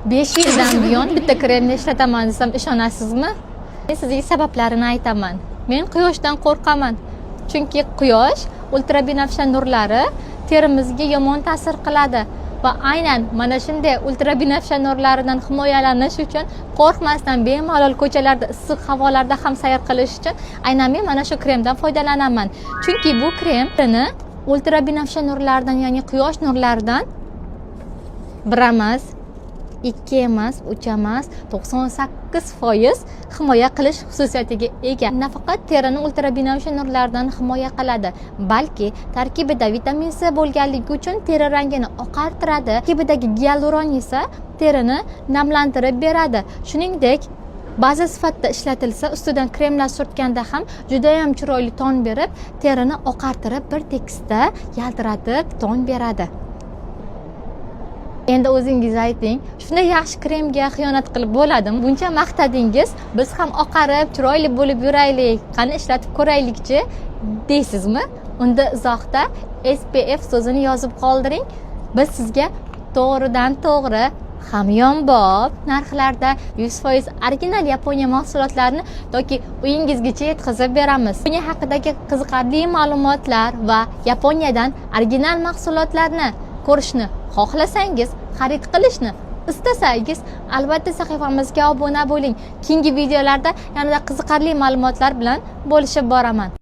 5 yildan buyon bitta kremni ishlataman desam ishonasizmi? Men sizga sabablarini aytaman. Men quyoshdan qo'rqaman. Chunki quyosh ultrabinafsha nurlari terimizga yomon ta'sir qiladi va aynan mana shunday ultrabinafsha nurlaridan himoyalanish uchun qo'rqmasdan bemalol ko'chalarda issiq havolarda ham sayr qilish uchun aynan men mana shu kremdan foydalanaman. Chunki bu kremni ultrabinafsha nurlardan, ya'ni quyosh nurlaridan 1 emas, 2 emas, 3 emas, 98% himoya qilish xususiyatiga ega. Nafaqat terini ultrabinafsha nurlardan himoya qiladi, balki tarkibida vitamin C bo'lganligi uchun teri rangini oqartiradi. Tarkibidagi gialuron esa terini namlantirib beradi. Shuningdek, baza sifatida ishlatilsa, ustidan kremlar surtganda ham juda ham chiroyli ton berib, terini oqartirib, bir tekisda yaltiratib ton beradi. Endi o'zingiz ayting, shunday yaxshi kremga xiyonat qilib bo'ladimi? Buncha maqtadingiz, biz ham oqarib, chiroyli bo'lib yuraylik, qani ishlatib ko'raylikchi deysizmi? Unda izohda SPF so'zini yozib qoldiring. Biz sizga to'g'ridan to'g'ri hamyonbop narxlarda 100% original Yaponiya mahsulotlarini toki uyingizgacha yetkazib beramiz. Yaponiya haqidagi qiziqarli ma'lumotlar va Yaponiyadan original mahsulotlarni ko'rishni xohlasangiz, xarid qilishni istasangiz, albatta sahifamizga obuna bo'ling. Keyingi videolarda yanada qiziqarli ma'lumotlar bilan bo'lishib boraman.